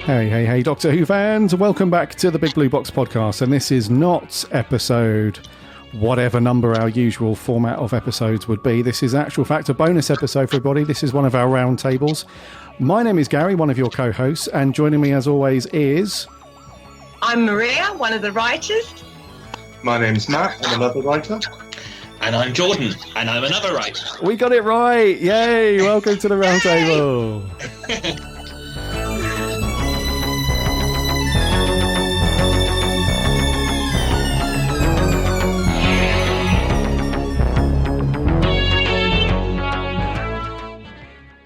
Hey, Doctor Who fans, welcome back to the Big Blue Box podcast, and this is not episode whatever number our usual format of episodes would be. This is actual fact a bonus episode for everybody. This is one of our round tables. My name is Garry, one of your co-hosts, and joining me as always is... I'm Maria, one of the writers. My name's Matt, I'm another writer. And I'm Jordan, and I'm another writer. We got it right! Yay! Welcome to the round table.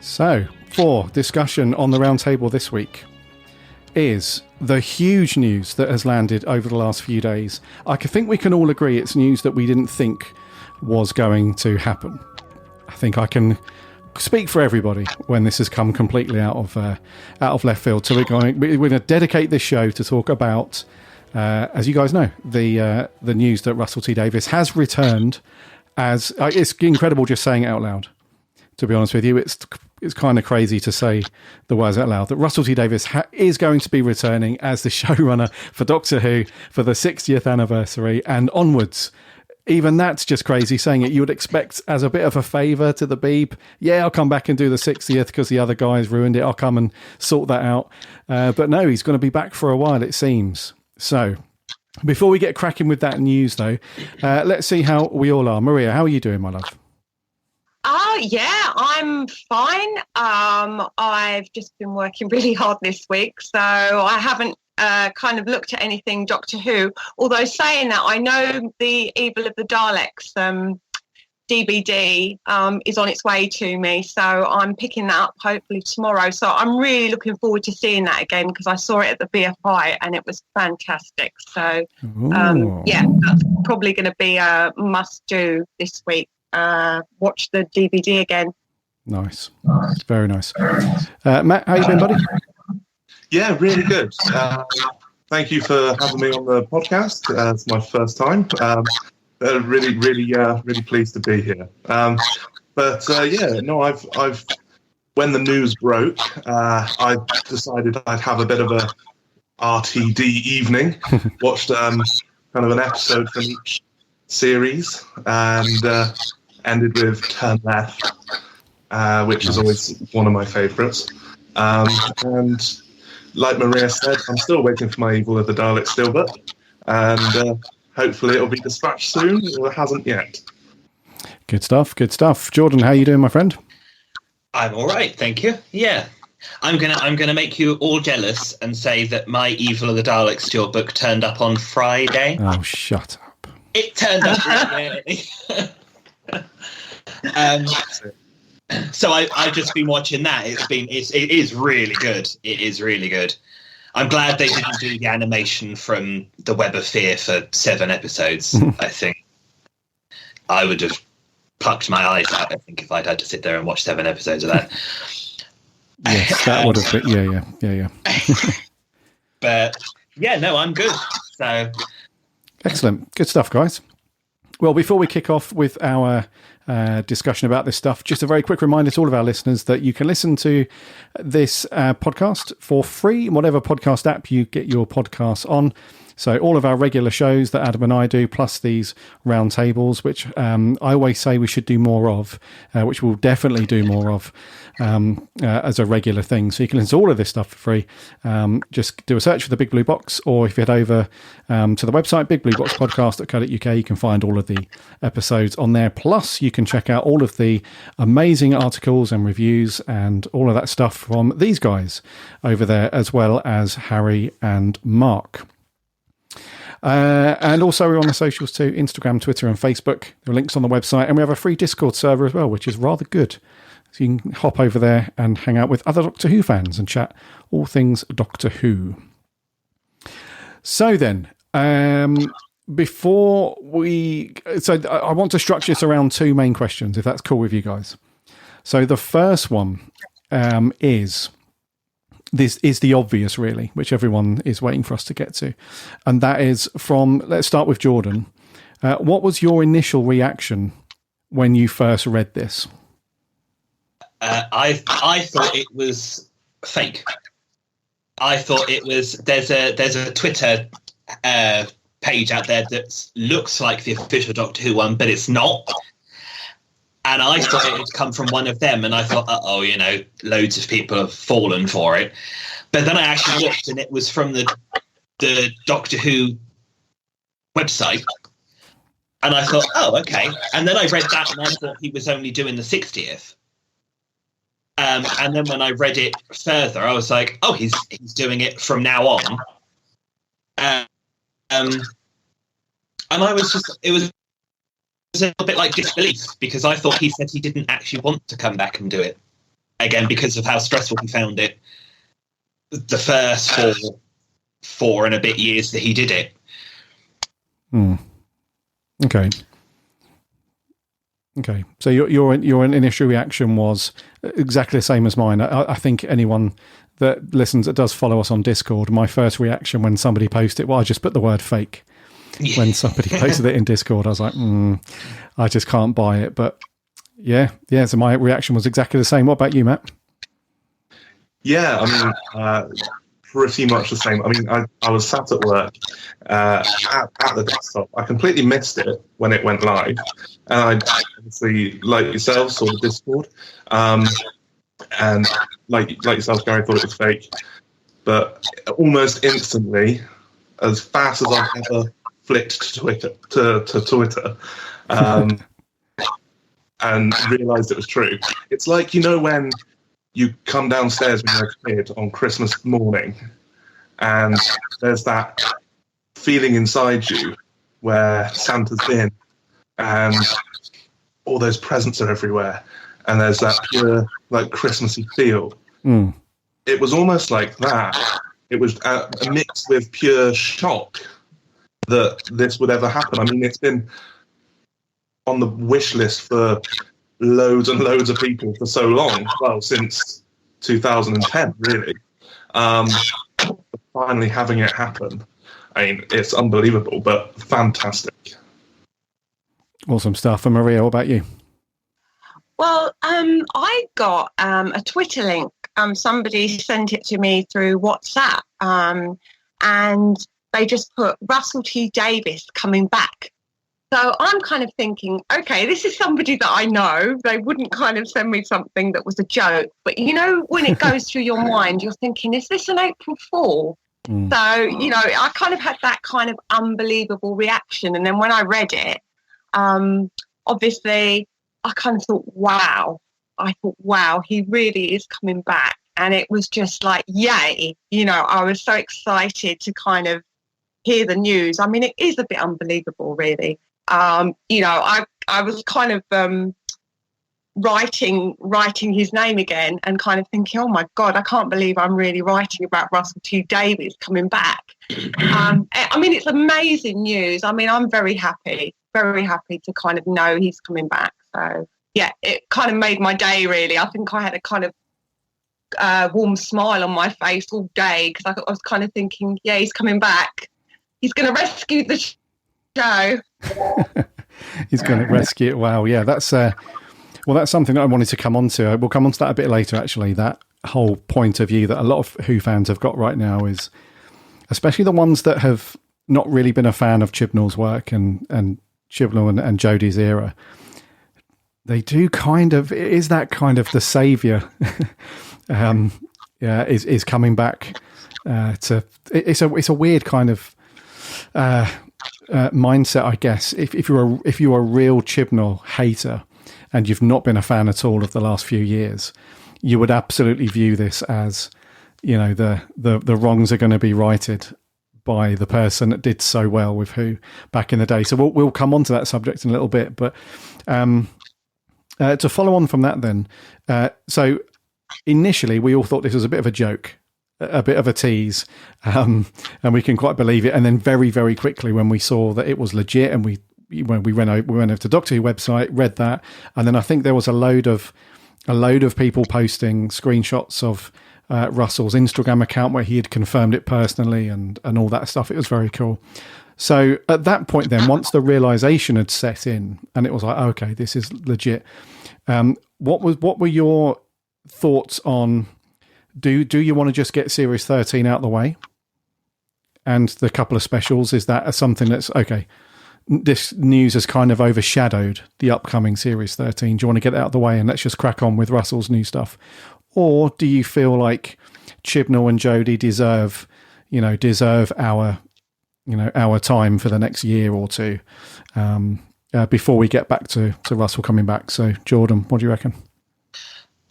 So, for discussion on the round table this week is the huge news that has landed over the last few days. I think we can all agree it's news that we didn't think was going to happen. I think I can speak for everybody when this has come completely out of left field. So we're going to dedicate this show to talk about, as you guys know, the news that Russell T Davies has returned as... it's incredible just saying it out loud. To be honest with you, it's kind of crazy to say the words out loud, that Russell T Davies is going to be returning as the showrunner for Doctor Who for the 60th anniversary and onwards. Even that's just crazy saying it. You would expect as a bit of a favour to the Beeb, yeah, I'll come back and do the 60th because the other guys ruined it. I'll come and sort that out. But no, he's going to be back for a while, it seems. So before we get cracking with that news, though, let's see how we all are. Maria, how are you doing, my love? Yeah, I'm fine. I've just been working really hard this week, so I haven't kind of looked at anything Doctor Who. Although saying that, I know the Evil of the Daleks DVD is on its way to me, so I'm picking that up hopefully tomorrow. So I'm really looking forward to seeing that again because I saw it at the BFI and it was fantastic. So yeah, that's probably going to be a must-do this week. Watch the DVD again. Nice. Very nice. Matt, how you been, buddy? Yeah, really good. Thank you for having me on the podcast. It's my first time. Really pleased to be here. I've when the news broke, I decided I'd have a bit of a RTD evening. Watched kind of an episode from each series and ended with Turn Left, which is always one of my favourites. And like Maria said, I'm still waiting for my Evil of the Dalek Steelbook, and hopefully it'll be dispatched soon, or it hasn't yet. Good stuff. Jordan, how you doing, my friend? I'm all right, thank you. Yeah. I'm gonna make you all jealous and say that my Evil of the Dalek Steelbook turned up on Friday. Oh, shut up. It turned up really early. So I've just been watching that. It is really good. It is really good. I'm glad they didn't do the animation from the Web of Fear for 7 episodes. I think I would have plucked my eyes out, I think, if I'd had to sit there and watch 7 episodes of that. Yes, that would have been, yeah. But yeah, no, I'm good. So excellent. Good stuff, guys. Well, before we kick off with our discussion about this stuff, just a very quick reminder to all of our listeners that you can listen to this podcast for free in whatever podcast app you get your podcasts on. So all of our regular shows that Adam and I do, plus these round tables, which I always say we should do more of, which we'll definitely do more of as a regular thing. So you can listen to all of this stuff for free. Just do a search for the Big Blue Box, or if you head over to the website, bigblueboxpodcast.co.uk, you can find all of the episodes on there. Plus, you can check out all of the amazing articles and reviews and all of that stuff from these guys over there, as well as Harry and Mark. And also we're on the socials too, Instagram, Twitter and Facebook. There are links on the website, and we have a free Discord server as well, which is rather good. So you can hop over there and hang out with other Doctor Who fans and chat all things Doctor Who. So then, I want to structure this around 2 main questions, if that's cool with you guys. So the first one is... This is the obvious, really, which everyone is waiting for us to get to. And that is from, let's start with Jordan. What was your initial reaction when you first read this? I thought it was fake. I thought it was there's a Twitter page out there that looks like the official Doctor Who one, but it's not. And I thought it had come from one of them, and I thought, loads of people have fallen for it. But then I actually looked, and it was from the Doctor Who website. And I thought, oh, okay. And then I read that, and I thought he was only doing the 60th. And then when I read it further, I was like, oh, he's doing it from now on. And I was just, it was a little bit like disbelief, because I thought he said he didn't actually want to come back and do it again because of how stressful he found it the first four and a bit years that he did it. Okay. So your initial reaction was exactly the same as mine. I think anyone that listens, that does follow us on Discord, my first reaction when somebody posted, well, I just put the word fake. When somebody posted it in Discord, I was like, I just can't buy it. But yeah. So my reaction was exactly the same. What about you, Matt? Yeah, I mean, pretty much the same. I mean, I was sat at work at the desktop. I completely missed it when it went live. And I obviously, like yourself, saw the Discord. And like yourself, Garry, thought it was fake. But almost instantly, as fast as I've ever flicked to Twitter, and realised it was true. It's like, when you come downstairs when you're a kid on Christmas morning, and there's that feeling inside you where Santa's been, and all those presents are everywhere, and there's that pure, like, Christmassy feel. It was almost like that. It was a mix with pure shock that this would ever happen. I mean, it's been on the wish list for loads and loads of people for so long. Well, since 2010, really. Finally having it happen, I mean, it's unbelievable, but fantastic. Awesome stuff. And Maria, what about you? Well, I got a Twitter link. Somebody sent it to me through WhatsApp, and they just put Russell T Davies coming back. So I'm kind of thinking, okay, this is somebody that I know. They wouldn't kind of send me something that was a joke. But, when it goes through your mind, you're thinking, is this an April Fool? So, I kind of had that kind of unbelievable reaction. And then when I read it, obviously, I kind of thought, wow. He really is coming back. And it was just like, yay. I was so excited to kind of hear the news. I mean, it is a bit unbelievable, really. I was kind of writing his name again and kind of thinking, oh my God, I can't believe I'm really writing about Russell T Davies coming back. I mean, it's amazing news. I mean, I'm very happy to kind of know he's coming back. So yeah, it kind of made my day, really. I think I had a kind of warm smile on my face all day, because I was kind of thinking, yeah, he's coming back. He's going to rescue the show. He's going to rescue it. Wow. Yeah, that's something that I wanted to come on to. We'll come on to that a bit later, actually. That whole point of view that a lot of Who fans have got right now is, especially the ones that have not really been a fan of Chibnall's work and Chibnall and Jodie's era. They do kind of, it is that kind of the saviour is coming back it's a weird kind of mindset, I guess. If you're a real Chibnall hater and you've not been a fan at all of the last few years, you would absolutely view this as, the wrongs are going to be righted by the person that did so well with Who back in the day. So we'll come on to that subject in a little bit, but to follow on from that then, so initially we all thought this was a bit of a joke, a bit of a tease, and we can quite believe it. And then very, very quickly when we saw that it was legit, and we went over to Doctor Who website, read that, and then I think there was a load of people posting screenshots of Russell's Instagram account where he had confirmed it personally and all that stuff. It was very cool. So at that point then, once the realization had set in and it was like, okay, this is legit. What were your thoughts on do you want to just get Series 13 out of the way? And the couple of specials, is that something that's, okay, this news has kind of overshadowed the upcoming Series 13. Do you want to get it out of the way and let's just crack on with Russell's new stuff? Or do you feel like Chibnall and Jodie deserve our time for the next year or two before we get back to Russell coming back? So, Jordan, what do you reckon?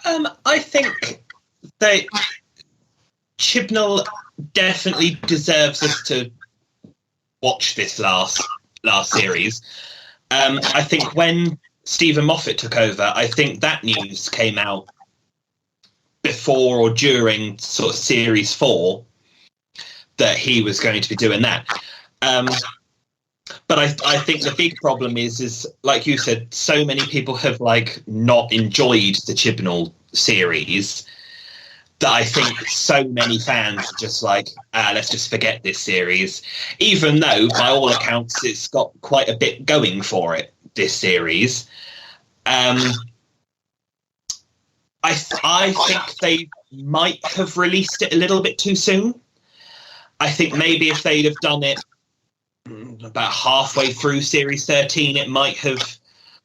I think that Chibnall definitely deserves us to watch this last series. I think when Stephen Moffat took over, I think that news came out before or during sort of Series 4 that he was going to be doing that. But I think the big problem is like you said, so many people have not enjoyed the Chibnall series that I think so many fans are just let's just forget this series, even though by all accounts it's got quite a bit going for it, this series. I think they might have released it a little bit too soon. I think maybe if they'd have done it about halfway through Series 13, it might have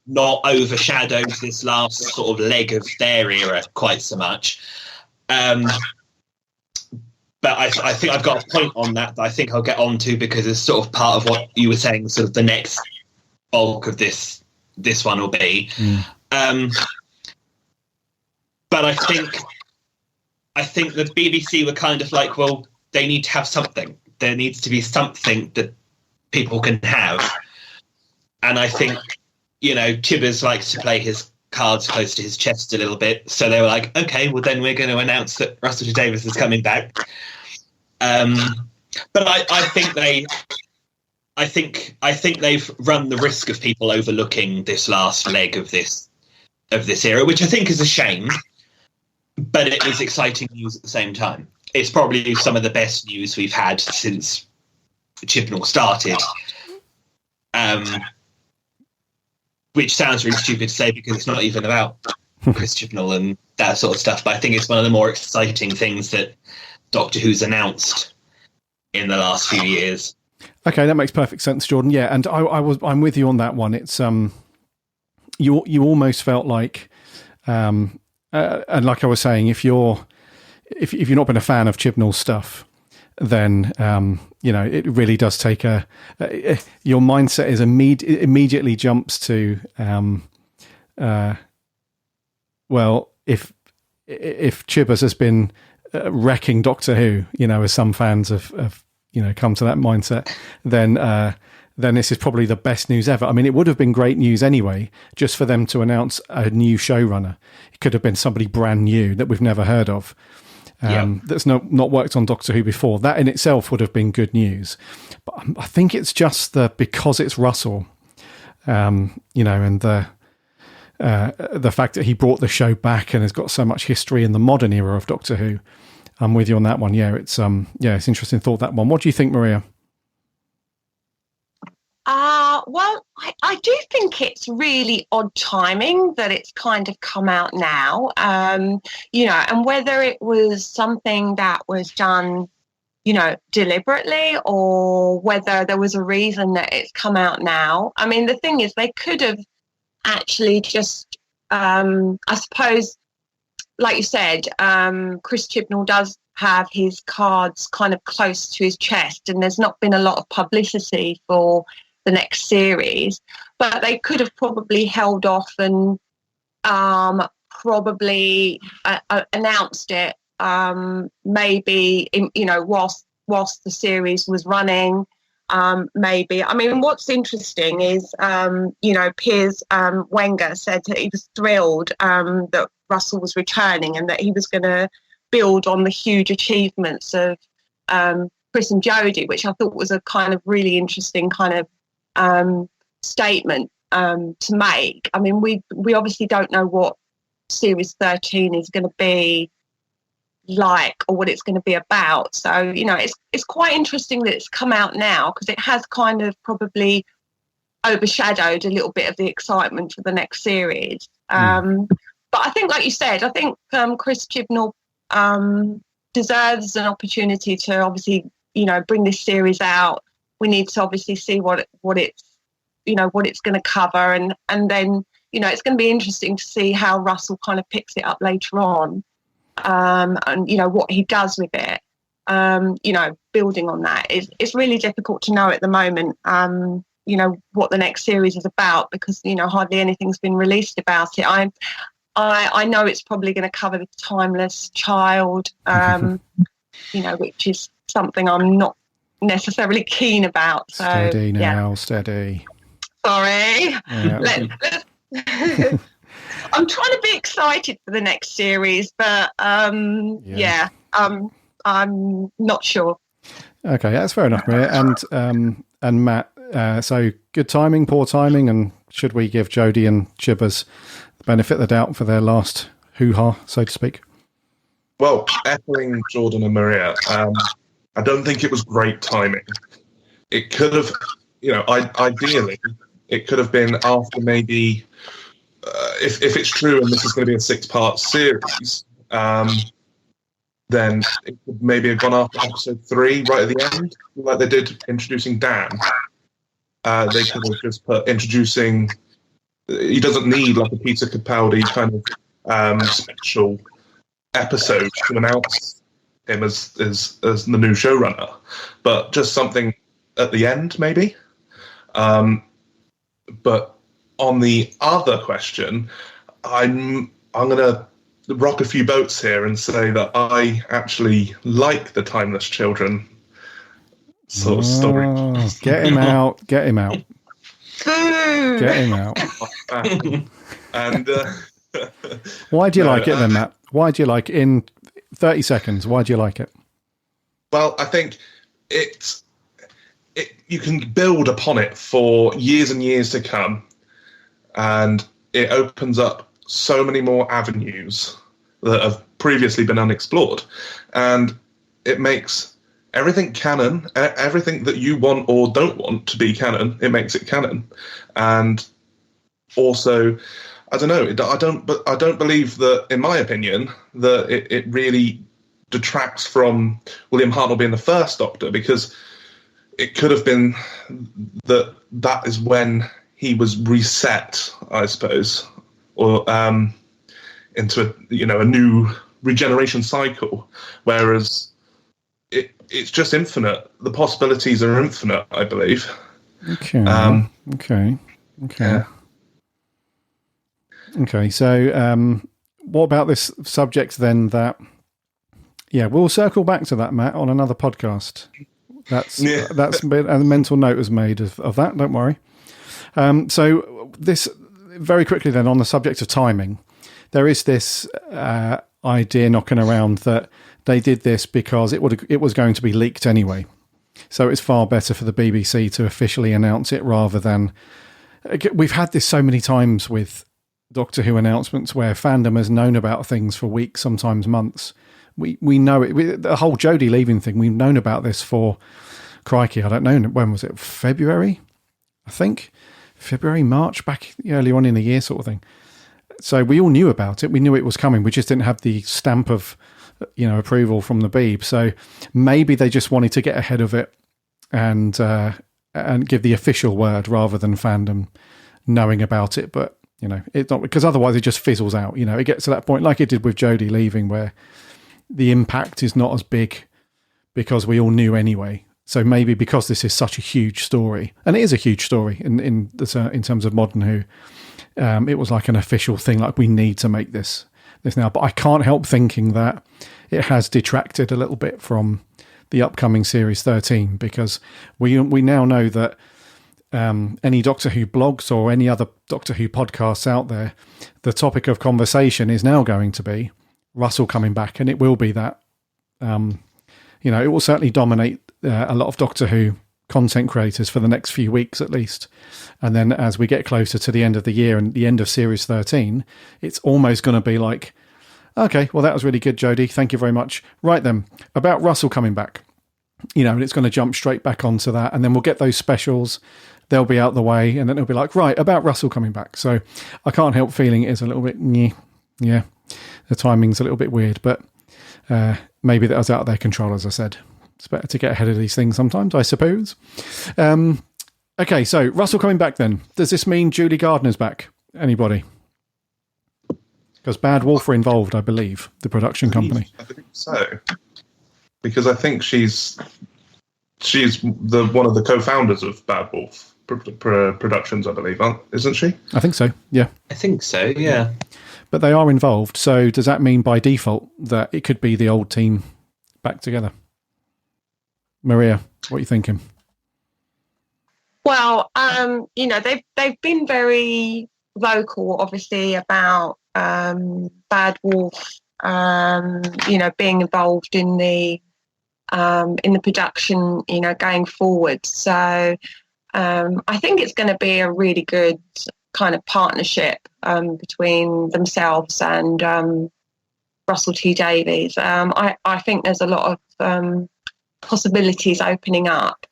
not overshadowed this last sort of leg of their era quite so much. But I think I've got a point on that I think I'll get on to, because it's sort of part of what you were saying, sort of the next bulk of this one will be. But I think the BBC were kind of like, well, they need to have something. There needs to be something that people can have. And I think, Chibbers likes to play his cards close to his chest a little bit. So they were like, okay, well then we're going to announce that Russell T Davies is coming back. But I think they've run the risk of people overlooking this last leg of this era, which I think is a shame. But it is exciting news at the same time. It's probably some of the best news we've had since Chibnall started. Which sounds really stupid to say because it's not even about Chris Chibnall and that sort of stuff. But I think it's one of the more exciting things that Doctor Who's announced in the last few years. Okay, that makes perfect sense, Jordan. Yeah, and I'm with you on that one. It's you almost felt like, and like I was saying, if you've not been a fan of Chibnall's stuff, then it really does take your mindset is immediately jumps to well, if Chibbers has been wrecking Doctor Who, as some fans have come to that mindset, then this is probably the best news ever. I mean, it would have been great news anyway, just for them to announce a new showrunner. It could have been somebody brand new that we've never heard of. That's not worked on Doctor Who before. That in itself would have been good news. But I think it's just because it's Russell, and the fact that he brought the show back and has got so much history in the modern era of Doctor Who. I'm with you on that one. Yeah, it's interesting thought, that one. What do you think, Maria? Well, I do think it's really odd timing that it's kind of come out now, and whether it was something that was done, deliberately, or whether there was a reason that it's come out now. I mean, the thing is, they could have actually just, I suppose, like you said, Chris Chibnall does have his cards kind of close to his chest, and there's not been a lot of publicity for the next series, but they could have probably held off and probably announced it maybe whilst the series was running. Maybe. I mean, what's interesting is Piers Wenger said that he was thrilled that Russell was returning and that he was going to build on the huge achievements of Chris and Jodie, which I thought was a kind of really interesting kind of statement to make. I mean, we obviously don't know what Series 13 is going to be like or what it's going to be about. So, it's quite interesting that it's come out now, because it has kind of probably overshadowed a little bit of the excitement for the next series. But I think, like you said, Chris Chibnall deserves an opportunity to obviously, bring this series out. We need to obviously see what it's going to cover, and then it's going to be interesting to see how Russell kind of picks it up later on, and what he does with it. Building on that, it's really difficult to know at the moment. What the next series is about, because hardly anything's been released about it. I know it's probably going to cover the timeless child, which is something I'm not necessarily keen about. So, steady now, steady. Sorry. Yeah. I'm trying to be excited for the next series, but I'm not sure. Okay, that's fair enough, Maria. And Matt, so good timing, poor timing, and should we give Jodie and Chibbers the benefit of the doubt for their last hoo-ha, so to speak? Well, echoing Jordan and Maria, I don't think it was great timing. It could have, ideally, it could have been after maybe, if it's true and this is going to be a 6-part series, then it could maybe have gone after episode 3 right at the end, like they did introducing Dan. They could have just put introducing. He doesn't need like a Peter Capaldi kind of special episode to announce him as the new showrunner, but just something at the end maybe. But on the other question, I'm gonna rock a few boats here and say that I actually like the Timeless Children sort of story. Get him out. Get him out. Get him out. And why do you like it then, Matt? Why do you like it? In 30 seconds, why do you like it? Well, I think you can build upon it for years and years to come, and it opens up so many more avenues that have previously been unexplored, and it makes everything canon. Everything that you want or don't want to be canon, it makes it canon. And also, I don't know, I don't believe that, in my opinion, that it really detracts from William Hartnell being the first Doctor, because it could have been that is when he was reset, I suppose, or into a new regeneration cycle, whereas it's just infinite. The possibilities are infinite, I believe. Okay. Okay. Yeah. Okay. So, what about this subject then? We'll circle back to that, Matt, on another podcast. That's been, a mental note was made of that. Don't worry. So this very quickly then, on the subject of timing, there is this idea knocking around that they did this because it was going to be leaked anyway. So it's far better for the BBC to officially announce it rather than. We've had this so many times with Doctor Who announcements where fandom has known about things for weeks, sometimes months. We know it. The whole Jodie leaving thing, we've known about this for, crikey, I don't know, when was it? February, I think. February, March, back early on in the year sort of thing. So we all knew about it. We knew it was coming. We just didn't have the stamp of, approval from the Beeb. So maybe they just wanted to get ahead of it and give the official word rather than fandom knowing about it. But, it's not, because otherwise it just fizzles out. It gets to that point like it did with Jodie leaving, where the impact is not as big because we all knew anyway. So maybe because this is such a huge story, and it is a huge story in terms of modern Who, it was like an official thing, like we need to make this now. But I can't help thinking that it has detracted a little bit from the upcoming series 13, because we now know that any Doctor Who blogs or any other Doctor Who podcasts out there, the topic of conversation is now going to be Russell coming back, and it will be that. It will certainly dominate a lot of Doctor Who content creators for the next few weeks at least. And then as we get closer to the end of the year and the end of Series 13, it's almost going to be like, okay, well, that was really good, Jodie. Thank you very much. Right then, about Russell coming back. And it's going to jump straight back onto that. And then we'll get those specials. They'll be out the way. And then it'll be like, right, about Russell coming back. So I can't help feeling it is a little bit, yeah, the timing's a little bit weird. But maybe that was out of their control, as I said. It's better to get ahead of these things sometimes, I suppose. Okay, so Russell coming back then. Does this mean Julie Gardner's back? Anybody? Because Bad Wolf are involved, I believe, the production company. I think so. Because I think she's the one of the co-founders of Bad Wolf Productions, I believe, isn't she? I think so, yeah. I think so, yeah. But they are involved, so does that mean by default that it could be the old team back together? Maria, what are you thinking? Well, they've been very vocal, obviously, about Bad Wolf, being involved in the production, going forward. So I think it's going to be a really good kind of partnership between themselves and Russell T Davies. I think there's a lot of possibilities opening up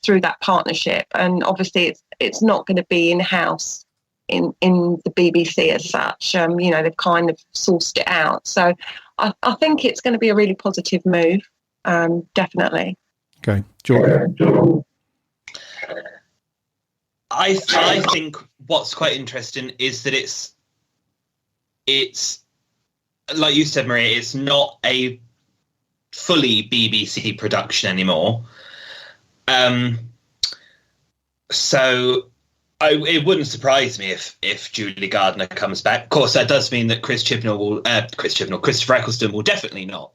through that partnership, and obviously it's not going to be in-house in the BBC as such. They've kind of sourced it out, so I think it's going to be a really positive move, definitely. Okay, Jordan. I think what's quite interesting is that it's like you said, Maria, it's not a fully BBC production anymore. So it wouldn't surprise me if Julie Gardner comes back. Of course, that does mean that Christopher Eccleston will definitely not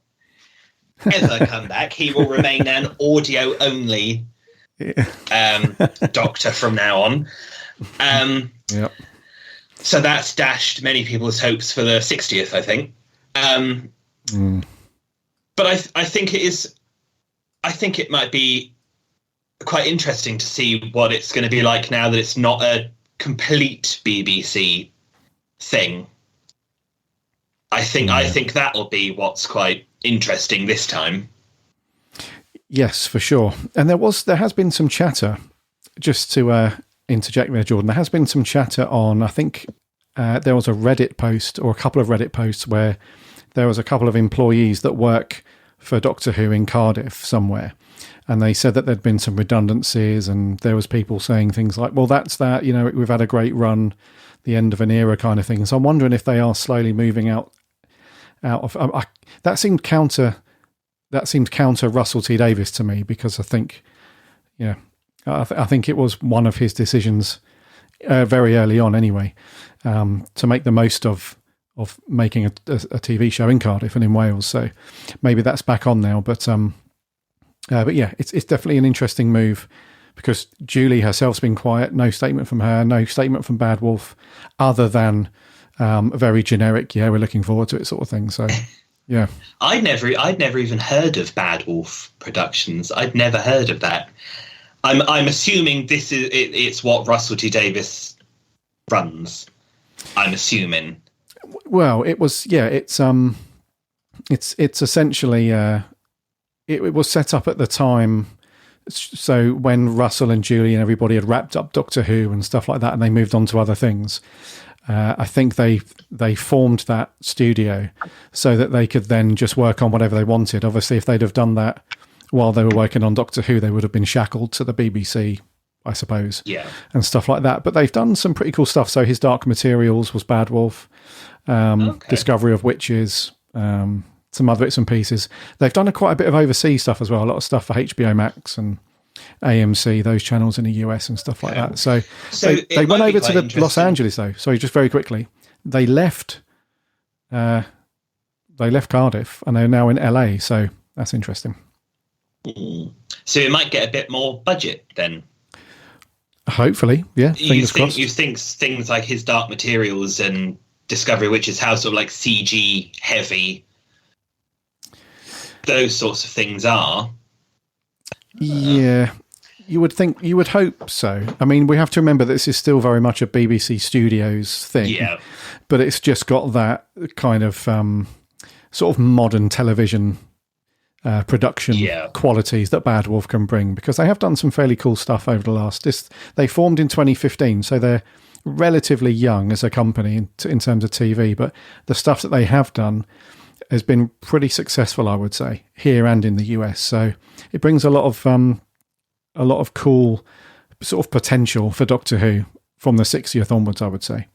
ever come back. He will remain an audio only Doctor from now on. Yep. So that's dashed many people's hopes for the 60th, I think. But I think it is. I think it might be quite interesting to see what it's going to be like now that it's not a complete BBC thing. I think that'll be what's quite interesting this time. Yes, for sure. And there has been some chatter, just to interject there, Jordan, there has been some chatter on, I think there was a Reddit post or a couple of Reddit posts where there was a couple of employees that work for Doctor Who in Cardiff somewhere. And they said that there'd been some redundancies, and there was people saying things like, well, that's that, we've had a great run, the end of an era kind of thing. So I'm wondering if they are slowly moving out of... that seemed counter Russell T Davies to me, because I think, I think it was one of his decisions very early on anyway, to make the most of making a TV show in Cardiff and in Wales. So maybe that's back on now, but yeah, it's definitely an interesting move, because Julie herself's been quiet. No statement from her, no statement from Bad Wolf, other than a very generic, yeah, we're looking forward to it sort of thing. So yeah, I'd never even heard of Bad Wolf Productions. I'd never heard of that. I'm assuming this is it's what Russell T Davies runs. I'm assuming. Well, it was, yeah. It's essentially it was set up at the time. So when Russell and Julie and everybody had wrapped up Doctor Who and stuff like that, and they moved on to other things, I think they formed that studio so that they could then just work on whatever they wanted. Obviously, if they'd have done that while they were working on Doctor Who, they would have been shackled to the BBC, I suppose, yeah, and stuff like that. But they've done some pretty cool stuff. So his Dark Materials was Bad Wolf, Discovery of Witches, some other bits and pieces. They've done quite a bit of overseas stuff as well, a lot of stuff for HBO Max and AMC, those channels in the US and stuff like that. So they went over to the Los Angeles, though. Sorry, just very quickly. They left Cardiff, and they're now in LA, so that's interesting. So it might get a bit more budget then. Hopefully, yeah. Fingers crossed. You think things like his Dark Materials and Discovery, which is how sort of like CG heavy those sorts of things are. Yeah, you would think, you would hope so. I mean, we have to remember that this is still very much a BBC Studios thing. Yeah. But it's just got that kind of sort of modern television production qualities that Bad Wolf can bring, because they have done some fairly cool stuff over the last... They formed in 2015, so they're relatively young as a company in terms of TV, but the stuff that they have done, has been pretty successful, I would say, here and in the US. So it brings a lot of cool sort of potential for Doctor Who from the 60th onwards, I would say.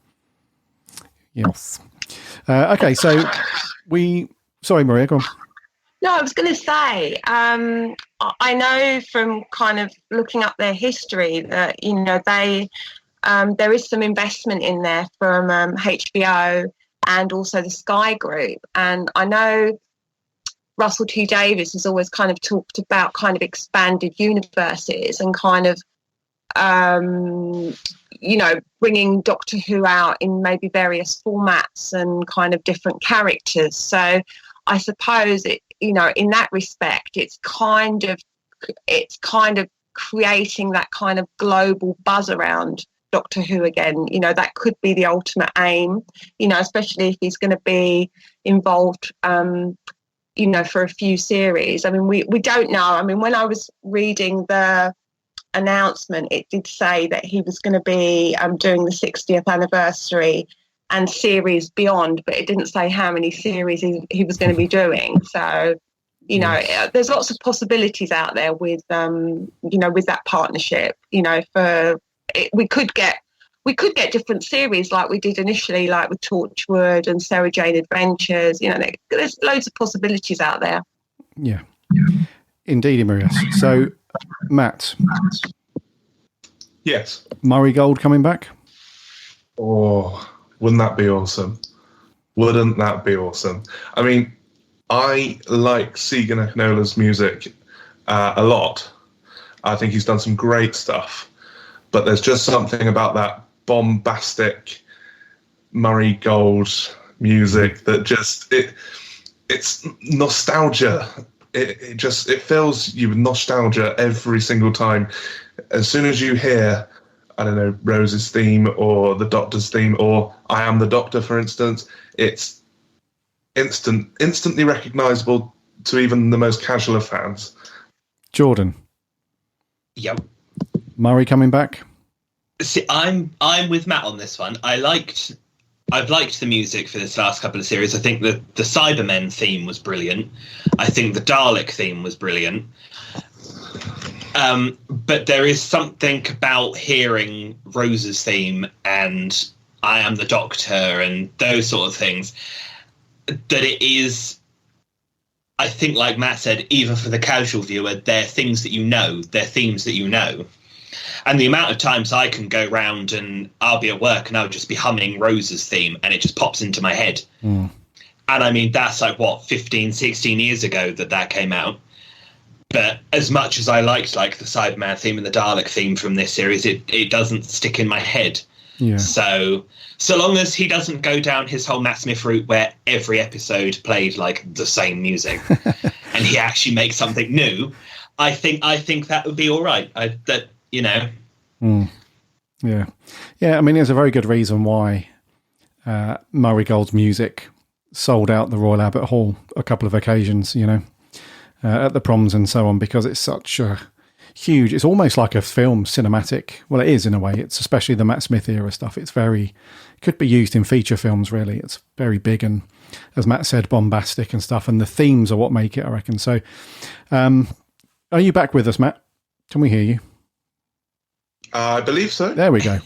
Yes. Okay, so sorry, Maria, go on. No, I was going to say, I know from kind of looking up their history that, they there is some investment in there from HBO and also the Sky Group. And I know Russell T Davies has always kind of talked about kind of expanded universes and kind of, bringing Doctor Who out in maybe various formats and kind of different characters. So I suppose in that respect, it's kind of creating that kind of global buzz around Doctor Who again. That could be the ultimate aim, especially if he's going to be involved, for a few series. I mean, we don't know. I mean, when I was reading the announcement, it did say that he was going to be doing the 60th anniversary and series beyond, but it didn't say how many series he was going to be doing. So, there's lots of possibilities out there with, with that partnership. We could get different series like we did initially, like with Torchwood and Sarah Jane Adventures. There's loads of possibilities out there. Yeah, indeed, Maria. So, Matt. Yes. Murray Gold coming back? Oh, wouldn't that be awesome? Wouldn't that be awesome? I mean, I like Segan Aknola's music a lot. I think he's done some great stuff. But there's just something about that bombastic Murray Gold music that just it's nostalgia. It fills you with nostalgia every single time. As soon as you hear, I don't know, Rose's theme or the Doctor's theme or I Am the Doctor, for instance, it's instantly recognisable to even the most casual of fans. Jordan. Yep. Murray coming back? See, I'm with Matt on this one. I've liked the music for this last couple of series. I think the Cybermen theme was brilliant. I think the Dalek theme was brilliant. But there is something about hearing Rose's theme and I Am the Doctor and those sort of things that it is, I think, like Matt said, even for the casual viewer, they're things that they're themes that you know. And the amount of times I can go round and I'll be at work and I'll just be humming Rose's theme and it just pops into my head. Mm. And I mean, that's like, 15, 16 years ago that came out. But as much as I liked like the Cyberman theme and the Dalek theme from this series, it doesn't stick in my head. Yeah. So long as he doesn't go down his whole Matt Smith route where every episode played like the same music and he actually makes something new, I think that would be all right. Mm. Yeah. I mean, there's a very good reason why Murray Gold's music sold out the Royal Albert Hall a couple of occasions, at the proms and so on, because it's such a huge, it's almost like a film cinematic. Well, it is in a way. It's especially the Matt Smith era stuff. It's could be used in feature films, really. It's very big and, as Matt said, bombastic and stuff. And the themes are what make it, I reckon. So, are you back with us, Matt? Can we hear you? I believe so. There we go.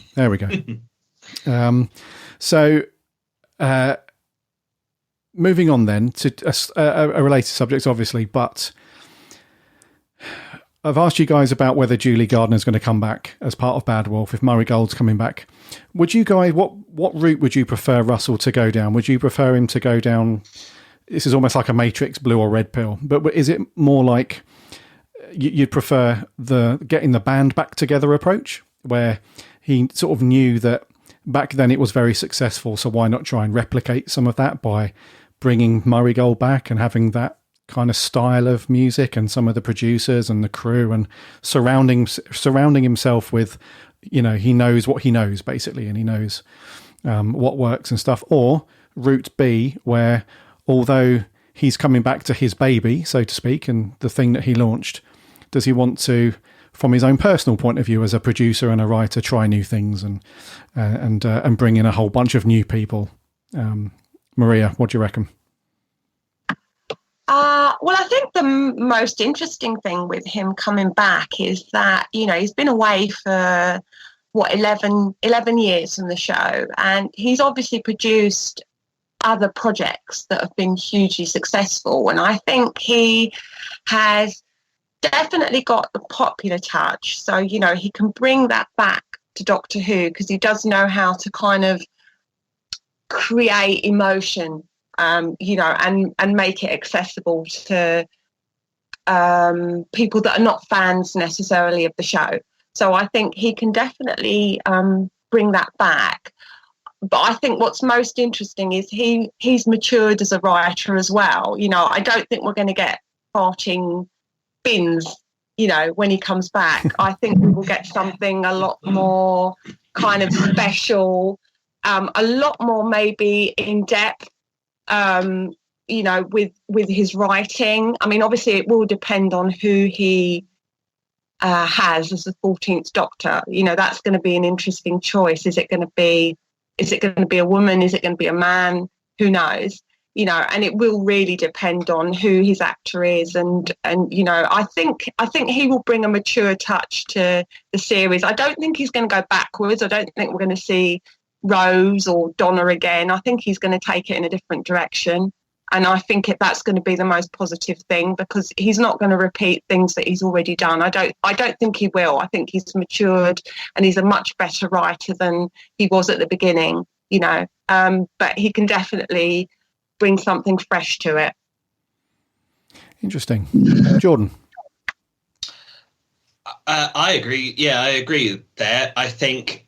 So, moving on then to a related subject, obviously, but I've asked you guys about whether Julie Gardner's going to come back as part of Bad Wolf, if Murray Gold's coming back. Would you guys, what route would you prefer Russell to go down? Would you prefer him to go down, this is almost like a Matrix blue or red pill, but is it more like you'd prefer the getting the band back together approach, where he sort of knew that back then it was very successful, so why not try and replicate some of that by bringing Murray Gold back and having that kind of style of music and some of the producers and the crew and surrounding himself with, he knows what he knows basically, and he knows what works and stuff. Or route B, where although he's coming back to his baby, so to speak, and the thing that he launched, does he want to, from his own personal point of view as a producer and a writer, try new things and bring in a whole bunch of new people? Maria, what do you reckon? Well, I think the most interesting thing with him coming back is that, he's been away for, 11 years from the show, and he's obviously produced other projects that have been hugely successful. And I think he has definitely got the popular touch. So, he can bring that back to Doctor Who because he does know how to kind of create emotion, and make it accessible to people that are not fans necessarily of the show. So I think he can definitely bring that back. But I think what's most interesting is he's matured as a writer as well. I don't think we're going to get farting bins, when he comes back. I think we will get something a lot more kind of special, a lot more maybe in depth, with his writing. I mean, obviously it will depend on who he has as the 14th Doctor. That's going to be an interesting choice. Is it going to be a woman? Is it going to be a man? Who knows? And it will really depend on who his actor is. And I think he will bring a mature touch to the series. I don't think he's going to go backwards. I don't think we're going to see Rose or Donna again. I think he's going to take it in a different direction. And I think that's going to be the most positive thing, because he's not going to repeat things that he's already done. I don't think he will. I think he's matured and he's a much better writer than he was at the beginning, but he can definitely bring something fresh to it. Interesting. Jordan? I agree. Yeah, I agree there. I think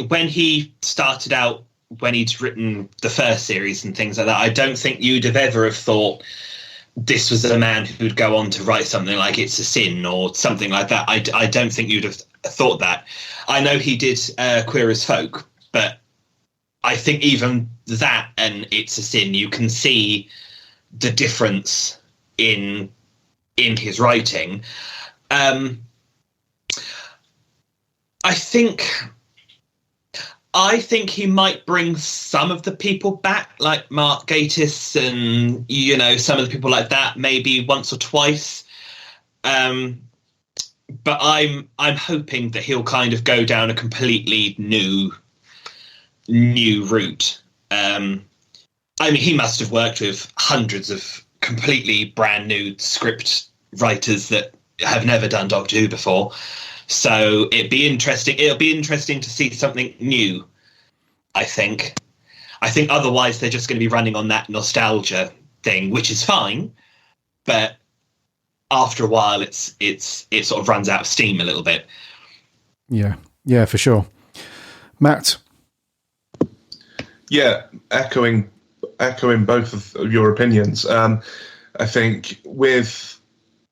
when he started out, when he'd written the first series and things like that, I don't think you'd have ever thought this was a man who'd go on to write something like It's a Sin or something like that. I don't think you'd have thought that. I know he did Queer as Folk, but I think even that and It's a Sin, you can see the difference in his writing. I think he might bring some of the people back, like Mark Gatiss and, some of the people like that, maybe once or twice. But I'm hoping that he'll kind of go down a completely new route. He must have worked with hundreds of completely brand new script writers that have never done Doctor Who before. So it'll be interesting to see something new, I think. I think otherwise they're just going to be running on that nostalgia thing, which is fine, but after a while it sort of runs out of steam a little bit. Yeah, for sure. Matt? Yeah, echoing both of your opinions. I think with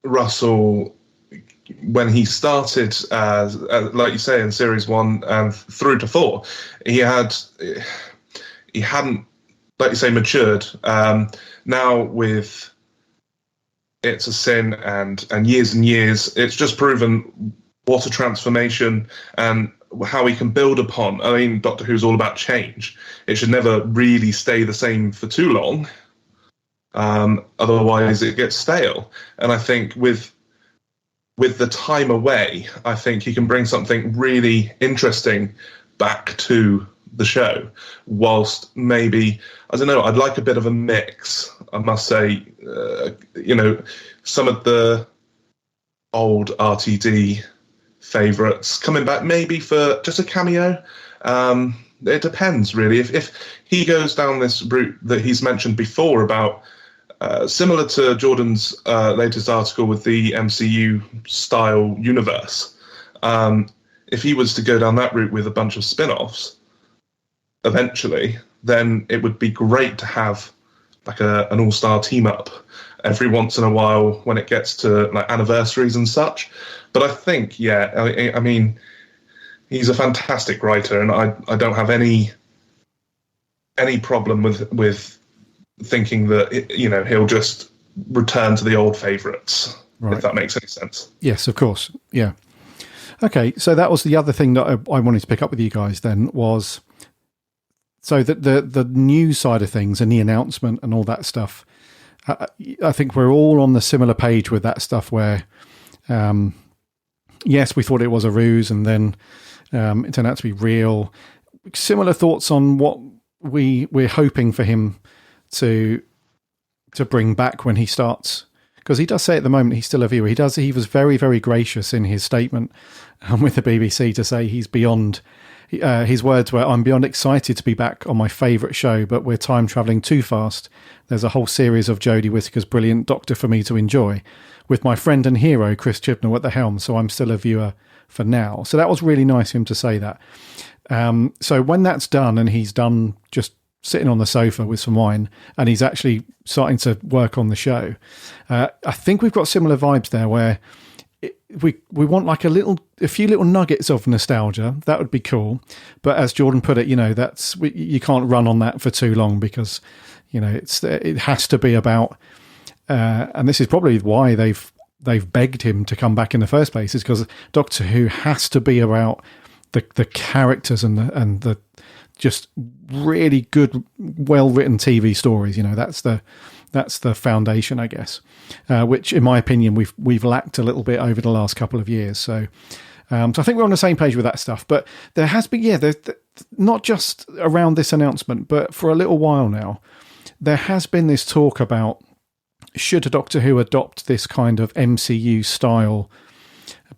Russell, when he started, like you say, in series 1 and through to 4, he hadn't, like you say, matured. Now with It's a Sin and years, it's just proven what a transformation and how he can build upon. I mean, Doctor Who's all about change. It should never really stay the same for too long. Otherwise it gets stale. And I think with the time away, I think he can bring something really interesting back to the show, whilst maybe, I don't know, I'd like a bit of a mix, I must say. Some of the old RTD favourites coming back maybe for just a cameo. It depends, really. If he goes down this route that he's mentioned before about similar to Jordan's latest article with the MCU style universe, if he was to go down that route with a bunch of spin-offs eventually, then it would be great to have like an all-star team up every once in a while when it gets to like anniversaries and such. But I think, I mean, he's a fantastic writer, and I don't have any problem with thinking that he'll just return to the old favourites, right, if that makes any sense. Yes, of course. Yeah. Okay, so that was the other thing that I wanted to pick up with you guys then, was so that the news side of things and the announcement and all that stuff, I think we're all on the similar page with that stuff where, yes, we thought it was a ruse and then it turned out to be real. Similar thoughts on what we're hoping for him to bring back when he starts. Because he does say at the moment he's still a viewer. He was very, very gracious in his statement with the BBC to say he's beyond... his words were, "I'm beyond excited to be back on my favourite show, but we're time travelling too fast. There's a whole series of Jodie Whittaker's brilliant Doctor for me to enjoy, with my friend and hero Chris Chibnall at the helm, so I'm still a viewer for now." So that was really nice of him to say that. So when that's done, and he's done just sitting on the sofa with some wine, and he's actually starting to work on the show, I think we've got similar vibes there where we want like a few little nuggets of nostalgia. That would be cool. But as Jordan put it, you can't run on that for too long because, it has to be about, and this is probably why they've begged him to come back in the first place, is because Doctor Who has to be about the characters and the just really good, well-written TV stories. That's the foundation, I guess, which, in my opinion, we've lacked a little bit over the last couple of years. So I think we're on the same page with that stuff. But there has been, not just around this announcement, but for a little while now, there has been this talk about should Doctor Who adopt this kind of MCU style,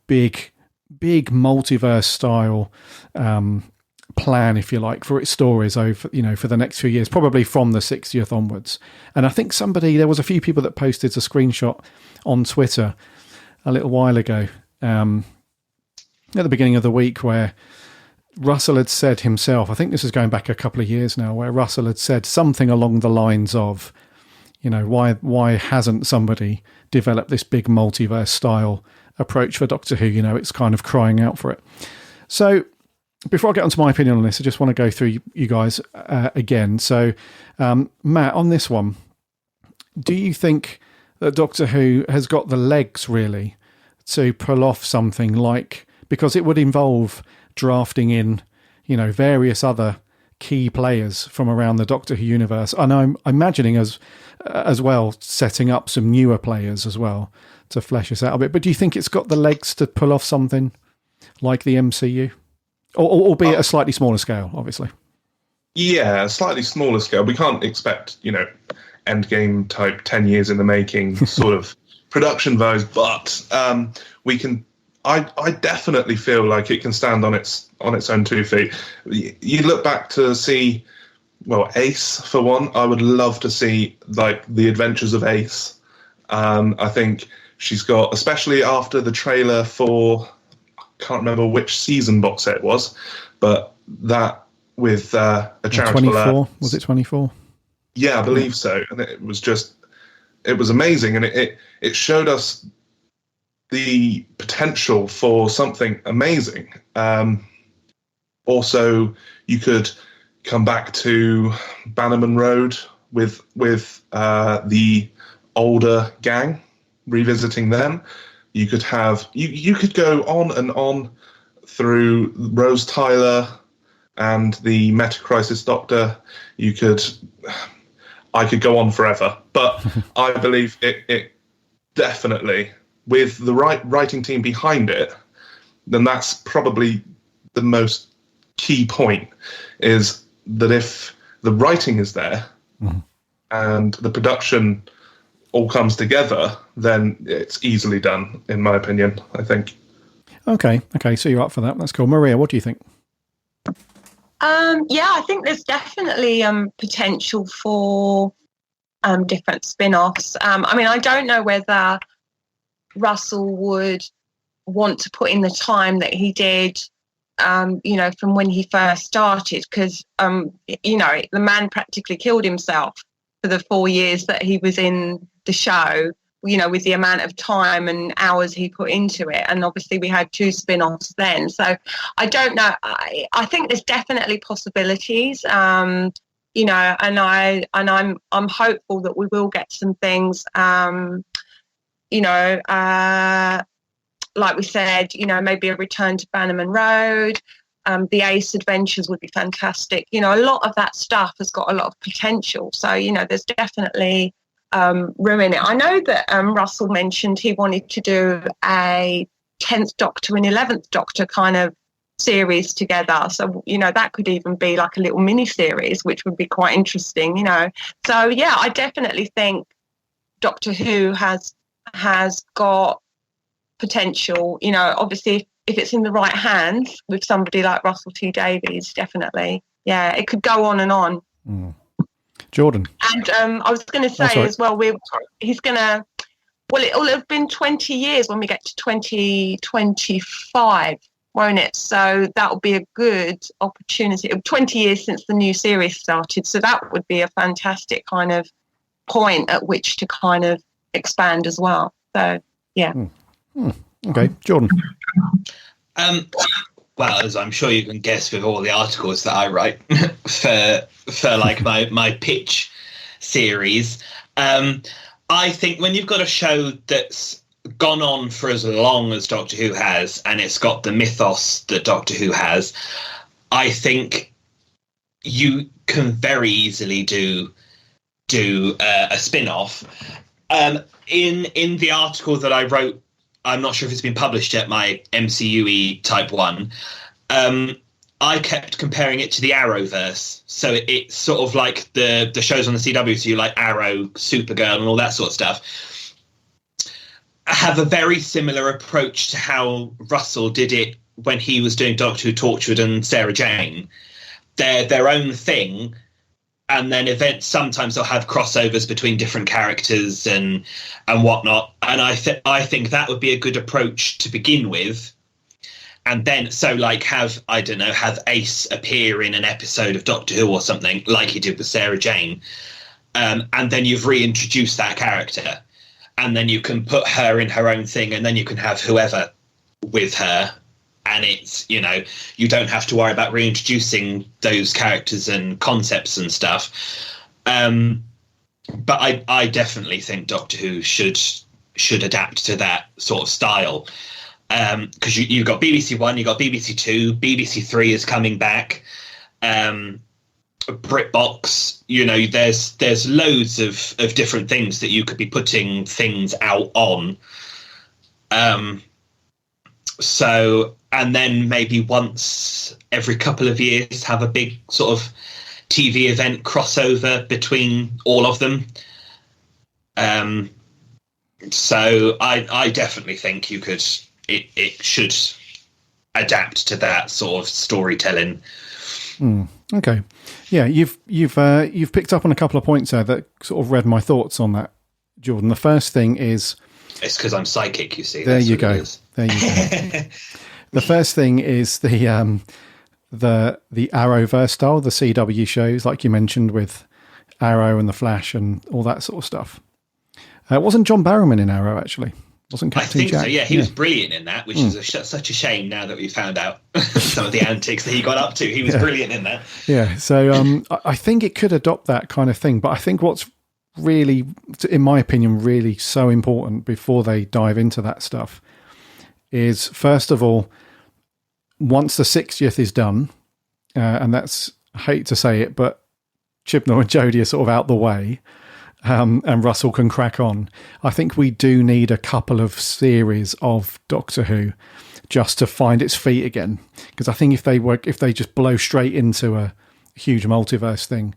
big multiverse style plan, if you like, for its stories over, for the next few years, probably from the 60th onwards. And I think there was a few people that posted a screenshot on Twitter a little while ago, at the beginning of the week, where Russell had said himself, I think this is going back a couple of years now, where Russell had said something along the lines of, why hasn't somebody developed this big multiverse style approach for Doctor Who? It's kind of crying out for it. So before I get onto my opinion on this, I just want to go through you guys again. So, Matt, on this one, do you think that Doctor Who has got the legs, really, to pull off something like... Because it would involve drafting in, various other key players from around the Doctor Who universe. And I'm imagining as well setting up some newer players as well to flesh this out a bit. But do you think it's got the legs to pull off something like the MCU? Albeit a slightly smaller scale, obviously. Yeah, a slightly smaller scale. We can't expect, Endgame type 10 years in the making sort of production values, but we can. I definitely feel like it can stand on its own 2 feet. You look back to see, Ace for one. I would love to see like the adventures of Ace. I think she's got, especially after the trailer for, I can't remember which season box set it was, but that with a charitable 24, was it 24? Yeah, I believe so. And it was amazing, and it showed us the potential for something amazing. Also, you could come back to Bannerman Road with the older gang, revisiting them. You could have you could go on and on through Rose Tyler and the Meta Crisis Doctor. I could go on forever, but I believe it definitely, with the right writing team behind it, then that's probably the most key point, is that if the writing is there and the production all comes together, then it's easily done, in my opinion, I think. Okay, so you're up for that. That's cool. Maria, what do you think? Yeah, I think there's definitely potential for different spin-offs. I don't know whether Russell would want to put in the time that he did, from when he first started, because, the man practically killed himself for the 4 years that he was in the show, with the amount of time and hours he put into it. And obviously we had 2 spin-offs then. So I don't know. I think there's definitely possibilities, and I'm hopeful that we will get some things, like we said, maybe a return to Bannerman Road. The Ace Adventures would be fantastic. A lot of that stuff has got a lot of potential. So, there's definitely ruin it. I know that Russell mentioned he wanted to do a 10th Doctor and 11th Doctor kind of series together. So, that could even be like a little mini series, which would be quite interesting, So, yeah, I definitely think Doctor Who has got potential, obviously if it's in the right hands with somebody like Russell T Davies, definitely. Yeah, it could go on and on. Jordan. And I was going to say as well, he's going to, well, it'll have been 20 years when we get to 2025, won't it? So that will be a good opportunity. 20 years since the new series started. So that would be a fantastic kind of point at which to kind of expand as well. So, yeah. Okay, Jordan. Well, as I'm sure you can guess with all the articles that I write for like my pitch series, I think when you've got a show that's gone on for as long as Doctor Who has, and it's got the mythos that Doctor Who has, I think you can very easily do a spin-off. In the article that I wrote, I'm not sure if it's been published yet, my MCUE type 1, I kept comparing it to the Arrowverse. So it's sort of like the shows on the CW, so you like Arrow, Supergirl, and all that sort of stuff, have a very similar approach to how Russell did it when he was doing Doctor Who Torchwood and Sarah Jane. They're their own thing, and then sometimes they'll have crossovers between different characters and whatnot. And I think that would be a good approach to begin with. And then, so like have Ace appear in an episode of Doctor Who or something, like he did with Sarah Jane. And then you've reintroduced that character. And then you can put her in her own thing, and then you can have whoever with her. And it's, you don't have to worry about reintroducing those characters and concepts and stuff. But I definitely think Doctor Who should adapt to that sort of style. Because you've got BBC One, you've got BBC Two, BBC Three is coming back. BritBox, there's loads of different things that you could be putting things out on. So, and then maybe once every couple of years have a big sort of TV event crossover between all of them. So I definitely think it should adapt to that sort of storytelling. Okay. Yeah, you've picked up on a couple of points there that sort of read my thoughts on that, Jordan. The first thing is, it's because I'm psychic, you see. There you go. The first thing is the Arrowverse style, the CW shows, like you mentioned, with Arrow and the Flash and all that sort of stuff. Wasn't John Barrowman in Arrow, actually? Wasn't Captain Jack? So, yeah. He was brilliant in that, which is such a shame now that we found out some of the antics that he got up to. He was brilliant in that. Yeah, so I think it could adopt that kind of thing, but I think what's really, in my opinion, really so important before they dive into that stuff is, first of all, once the 60th is done, and that's, I hate to say it, but Chibnall and Jodie are sort of out the way, and Russell can crack on. I think we do need a couple of series of Doctor Who just to find its feet again, because I think if they just blow straight into a huge multiverse thing,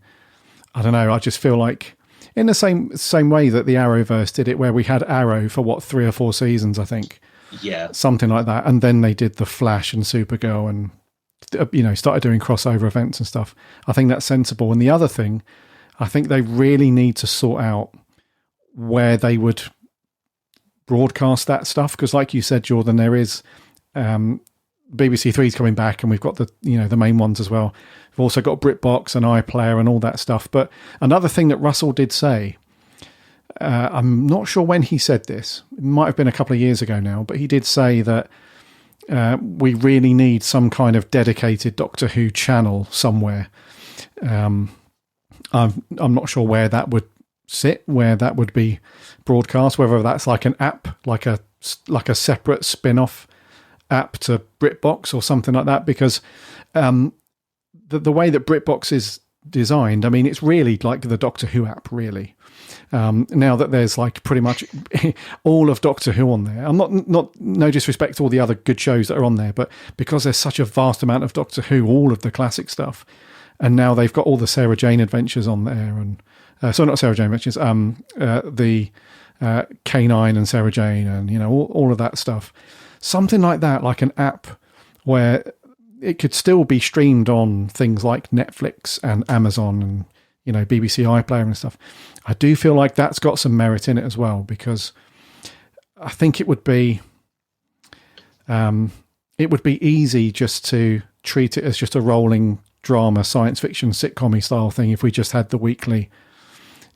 I don't know, I just feel like in the same way that the Arrowverse did it, where we had Arrow for 3 or 4 seasons, I think. Yeah. Something like that. And then they did the Flash and Supergirl and, started doing crossover events and stuff. I think that's sensible. And the other thing, I think they really need to sort out where they would broadcast that stuff. Because like you said, Jordan, there is BBC Three's coming back, and we've got the main ones as well. We've also got BritBox and iPlayer and all that stuff. But another thing that Russell did say, I'm not sure when he said this, it might have been a couple of years ago now, but he did say that we really need some kind of dedicated Doctor Who channel somewhere. I'm not sure where that would sit, where that would be broadcast, whether that's like an app, like a separate spin-off app to BritBox or something like that, because the way that BritBox is designed. I mean, it's really like the Doctor Who app, really. Now that there's like pretty much all of Doctor Who on there. I'm not no disrespect to all the other good shows that are on there, but because there's such a vast amount of Doctor Who, all of the classic stuff, and now they've got all the Sarah Jane adventures on there, and so not Sarah Jane adventures, the K9 and Sarah Jane, and you know all of that stuff. Something like that, like an app where it could still be streamed on things like Netflix and Amazon and, you know, BBC iPlayer and stuff. I do feel like that's got some merit in it as well, because I think it would be easy just to treat it as just a rolling drama, science fiction, sitcom-y style thing if we just had the weekly,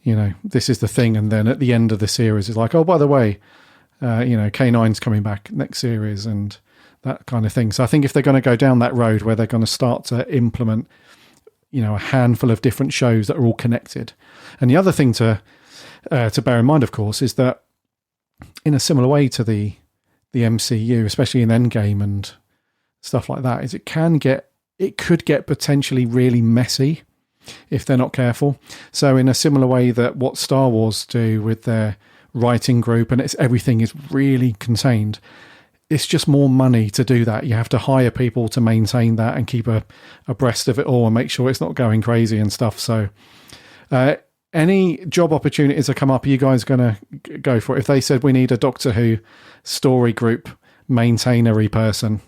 you know, this is the thing, and then at the end of the series it's like, oh, by the way, you know, K9's coming back next series and that kind of thing. So I think if they're going to go down that road where they're going to start to implement, you know, a handful of different shows that are all connected. And the other thing to bear in mind, of course, is that in a similar way to the MCU, especially in Endgame and stuff like that, is it could get potentially really messy if they're not careful. So in a similar way that what Star Wars do with their writing group, and everything is really contained, it's just more money to do that. You have to hire people to maintain that and keep abreast of it all and make sure it's not going crazy and stuff. So any job opportunities that come up, are you guys going to go for it? If they said we need a Doctor Who story group maintainery person,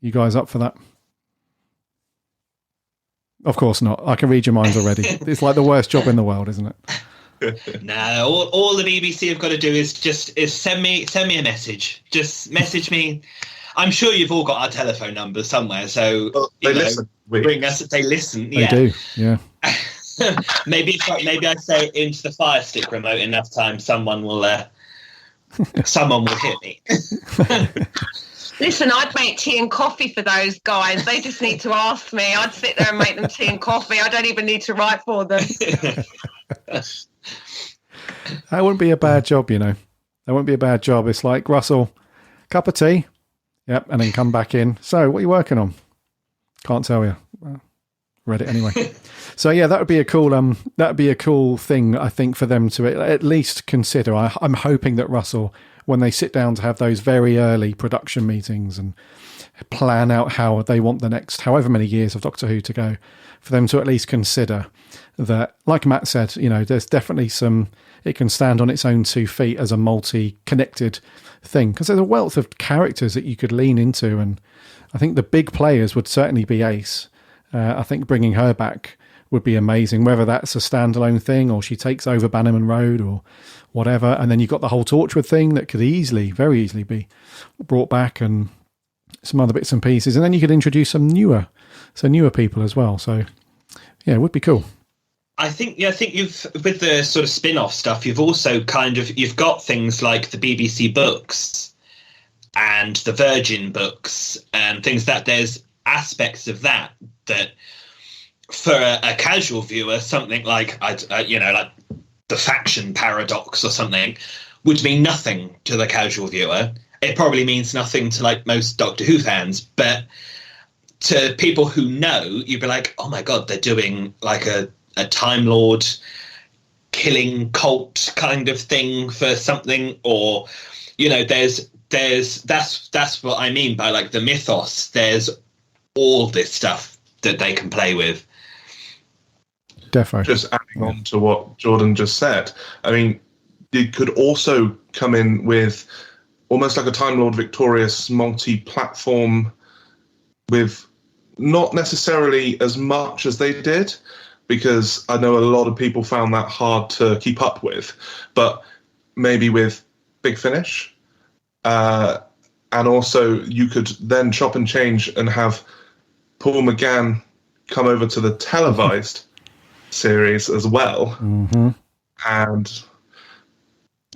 you guys up for that? Of course not. I can read your minds already. It's like the worst job in the world, isn't it? No, all the BBC have got to do is send me a message. Just message me. I'm sure you've all got our telephone numbers somewhere, so they listen. Ring us. They listen. They do. Yeah. maybe I say into the Fire Stick remote enough time, someone will hit me. Listen, I'd make tea and coffee for those guys. They just need to ask me. I'd sit there and make them tea and coffee. I don't even need to write for them. That wouldn't be a bad job, you know. That wouldn't be a bad job. It's like, Russell, cup of tea. Yep, and then come back in. So, what are you working on? Can't tell you. Well, read it anyway. So yeah, that would be a cool thing, I think, for them to at least consider. I'm hoping that Russell, when they sit down to have those very early production meetings and plan out how they want the next however many years of Doctor Who to go, for them to at least consider that, like Matt said, you know, there's definitely it can stand on its own 2 feet as a multi-connected thing, because there's a wealth of characters that you could lean into, and I think the big players would certainly be Ace. I think bringing her back would be amazing, whether that's a standalone thing or she takes over Bannerman Road or whatever. And then you've got the whole Torchwood thing that could very easily be brought back, and some other bits and pieces. And then you could introduce some newer people as well. So yeah, it would be cool. I think you've, with the sort of spin-off stuff, you've also you've got things like the BBC books and the Virgin books and things that there's aspects of that for a casual viewer, something like like the faction paradox or something would mean nothing to the casual viewer. It probably means nothing to like most Doctor Who fans, but to people who know, you'd be like, oh my god, they're doing like a Time Lord killing cult kind of thing for something, or you know, there's that's what I mean by like the mythos. There's all this stuff that they can play with. Defo. Just adding on to what Jordan just said, I mean, you could also come in with almost like a Time Lord Victorious multi-platform with not necessarily as much as they did, because I know a lot of people found that hard to keep up with, but maybe with Big Finish. And also you could then chop and change and have Paul McGann come over to the televised series as well. Mm-hmm. And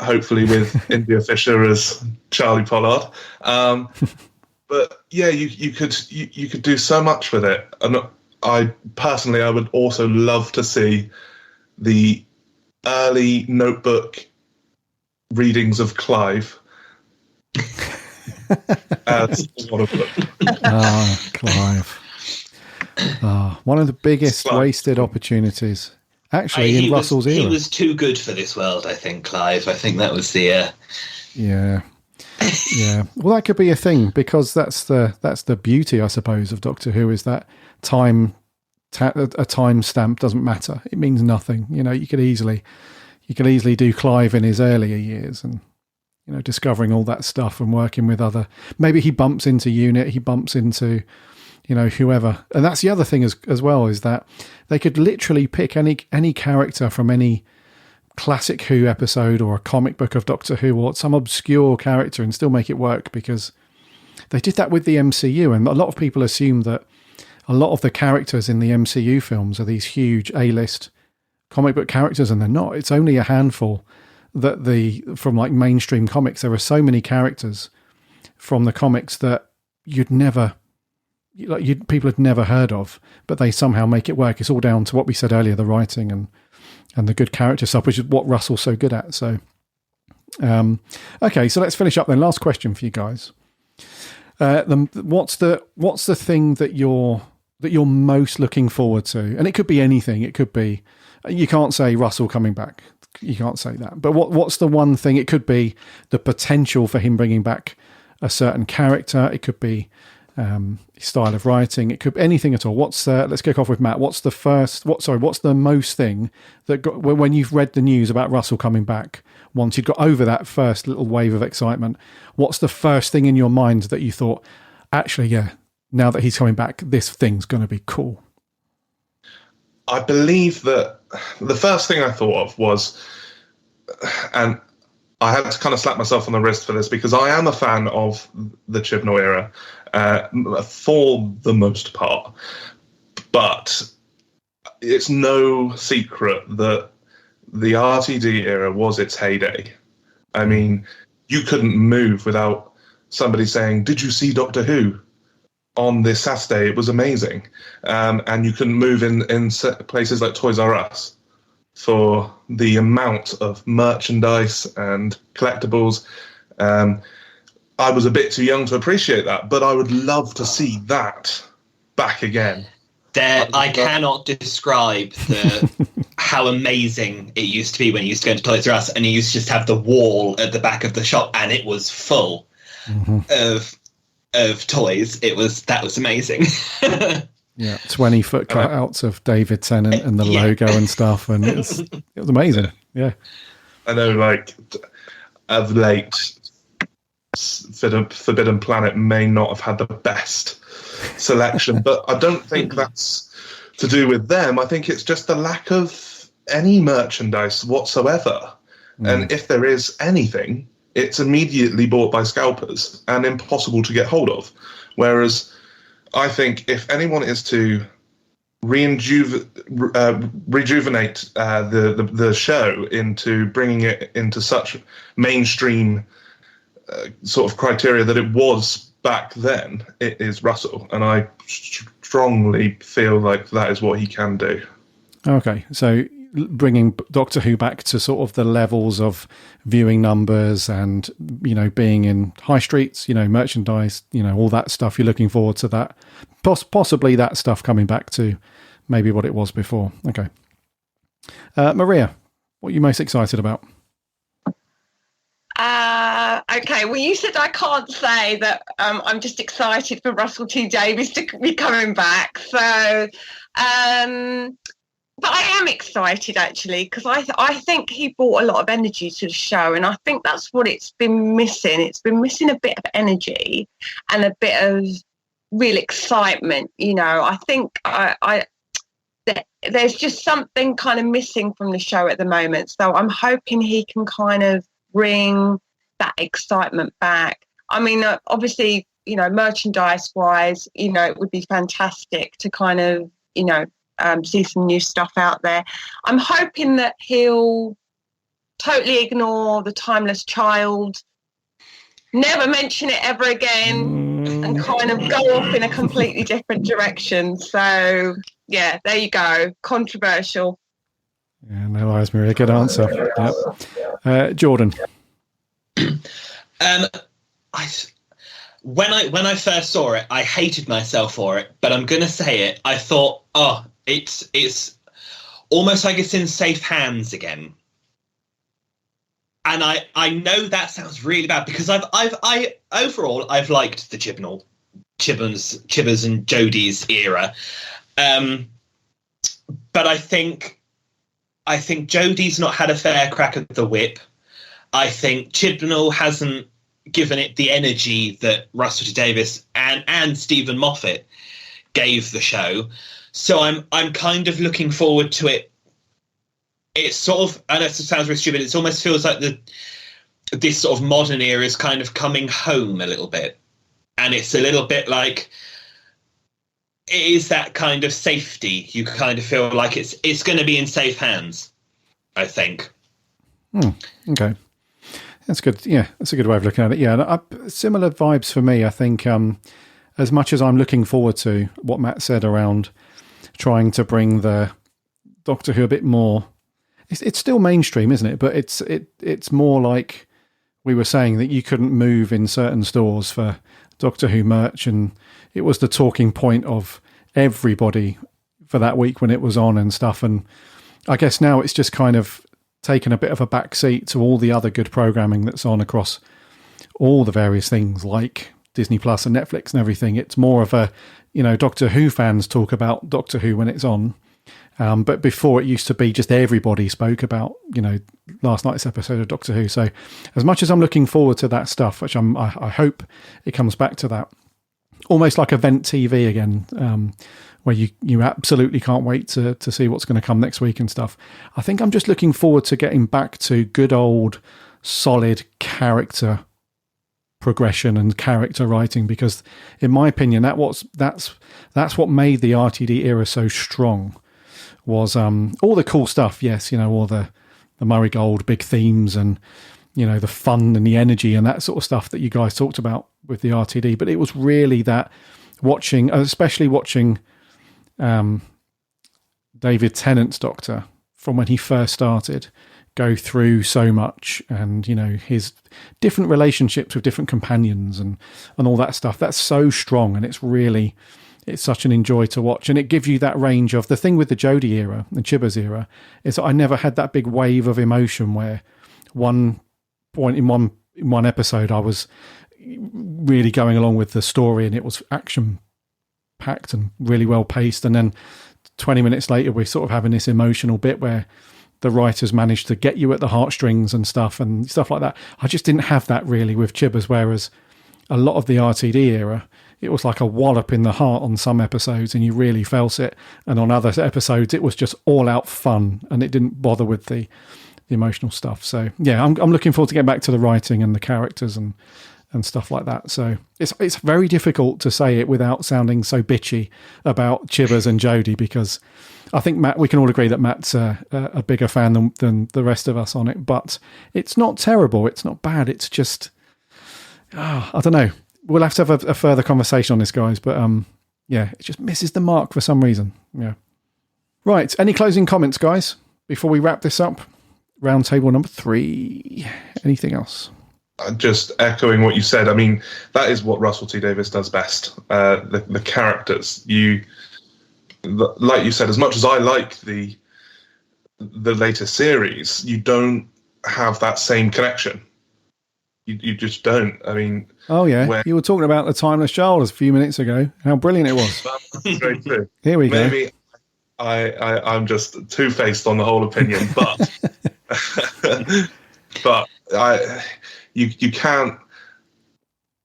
hopefully with India Fisher as Charlie Pollard. But yeah, you could do so much with it. And I would also love to see the early Notebook readings of Clive as one of them. Ah, Clive. One of the biggest Clive. wasted opportunities, actually, in Russell's era. He was too good for this world, I think, Clive. I think that was the... Yeah. Yeah. Well, that could be a thing, because that's the beauty, I suppose, of Doctor Who, is that a time stamp doesn't matter. It means nothing. You could easily do Clive in his earlier years, and discovering all that stuff and working with other. Maybe he bumps into Unit. He bumps into whoever. And that's the other thing as well, is that they could literally pick any character from any classic Who episode or a comic book of Doctor Who or some obscure character and still make it work, because they did that with the MCU. And a lot of people assume that a lot of the characters in the MCU films are these huge A-list comic book characters, and they're not. It's only a handful from like mainstream comics. There are so many characters from the comics that people had never heard of, but they somehow make it work. It's all down to what we said earlier, the writing and the good character stuff, which is what Russell's so good at. So, okay, so let's finish up then. Last question for you guys. What's the thing that you're most looking forward to? And it could be anything. It could be, you can't say Russell coming back. You can't say that. But what's the one thing? It could be the potential for him bringing back a certain character. It could be style of writing. It could be anything at all. Let's kick off with Matt. What's the most thing that when you've read the news about Russell coming back, once you'd got over that first little wave of excitement, what's the first thing in your mind that you thought, actually, yeah, now that he's coming back, this thing's going to be cool? I believe that the first thing I thought of was, and I had to kind of slap myself on the wrist for this, because I am a fan of the Chibnall era for the most part, but it's no secret that the RTD era was its heyday. I mean, you couldn't move without somebody saying, "Did you see Doctor Who on this Saturday? It was amazing." And you couldn't move in places like Toys R Us for the amount of merchandise and collectibles. I was a bit too young to appreciate that, but I would love to see that back again. I cannot describe how amazing it used to be when you used to go into Toys R Us and you used to just have the wall at the back of the shop and it was full of toys. That was amazing. Yeah, 20-foot cutouts of David Tennant and the logo and stuff, and it was amazing. Yeah, I know. Like of late, Forbidden Planet may not have had the best selection, but I don't think that's to do with them. I think it's just the lack of any merchandise whatsoever. And if there is anything, it's immediately bought by scalpers and impossible to get hold of. Whereas I think if anyone is to rejuvenate the show into bringing it into such mainstream sort of criteria that it was back then, it is Russell. And I strongly feel like that is what he can do. Okay, so bringing Doctor Who back to sort of the levels of viewing numbers and, being in high streets, merchandise, all that stuff. You're looking forward to that. Possibly that stuff coming back to maybe what it was before. Okay. Maria, what are you most excited about? Okay, well, you said I can't say that I'm just excited for Russell T Davies to be coming back. So, but I am excited, actually, because I think he brought a lot of energy to the show, and I think that's what it's been missing. It's been missing a bit of energy and a bit of real excitement. I think there's just something kind of missing from the show at the moment. So I'm hoping he can kind of bring that excitement back. I mean, obviously, merchandise-wise, it would be fantastic to kind of, see some new stuff out there. I'm hoping that he'll totally ignore the Timeless Child, never mention it ever again, and kind of go off in a completely different direction. So, yeah, there you go. Controversial. Yeah, no lies, Maria. Good answer. Yep. Jordan. when I first saw it, I hated myself for it. But I'm gonna say it. I thought, oh, it's almost like it's in safe hands again. And I know that sounds really bad because I overall I've liked the Chibbers and Jodie's era, but I think Jodie's not had a fair crack at the whip. I think Chibnall hasn't given it the energy that Russell T Davies and Stephen Moffat gave the show. So I'm kind of looking forward to it. It's sort of, I know it sounds really stupid, it almost feels like this sort of modern era is kind of coming home a little bit. And it's a little bit like, it is that kind of safety. You kind of feel like it's going to be in safe hands, I think. Okay. That's good. Yeah, that's a good way of looking at it. Yeah, similar vibes for me, I think. As much as I'm looking forward to what Matt said around trying to bring the Doctor Who a bit more, it's still mainstream, isn't it? But it's more like we were saying that you couldn't move in certain stores for Doctor Who merch, and it was the talking point of everybody for that week when it was on and stuff. And I guess now it's just kind of taken a bit of a back seat to all the other good programming that's on across all the various things like Disney Plus and Netflix and everything. It's more of a, Doctor Who fans talk about Doctor Who when it's on. But before it used to be just everybody spoke about, last night's episode of Doctor Who. So as much as I'm looking forward to that stuff, which I hope it comes back to that, almost like event TV again, where you absolutely can't wait to see what's going to come next week and stuff. I think I'm just looking forward to getting back to good old solid character progression and character writing, because in my opinion, that's what made the RTD era so strong. Was all the cool stuff, yes, all the Murray Gold big themes and the fun and the energy and that sort of stuff that you guys talked about with the RTD. But it was really that especially watching David Tennant's Doctor from when he first started go through so much, and his different relationships with different companions and all that stuff. That's so strong, and it's such an enjoy to watch, and it gives you that range of the thing with the Jodie era and Chibbers era is that I never had that big wave of emotion where one point in one episode I was really going along with the story and it was action packed and really well paced, and then 20 minutes later we're sort of having this emotional bit where the writers managed to get you at the heartstrings and stuff like that. I just didn't have that really with Chibbers, whereas a lot of the RTD era, it was like a wallop in the heart on some episodes and you really felt it. And on other episodes, it was just all out fun and it didn't bother with the emotional stuff. So yeah, I'm looking forward to getting back to the writing and the characters and stuff like that. So it's very difficult to say it without sounding so bitchy about Chibbers and Jodie, because I think Matt, we can all agree that Matt's a bigger fan than the rest of us on it, but it's not terrible. It's not bad. It's just, I don't know. We'll have to have a further conversation on this, guys. But yeah, it just misses the mark for some reason. Yeah. Right. Any closing comments, guys, before we wrap this up? Roundtable number 3. Anything else? Just echoing what you said. I mean, that is what Russell T Davies does best. The characters. Like you said, as much as I like the later series, you don't have that same connection. You just don't. I mean, oh yeah, you were talking about The Timeless Child a few minutes ago. How brilliant it was! That's very true. Here we go. Maybe I'm just two-faced on the whole opinion, but you can't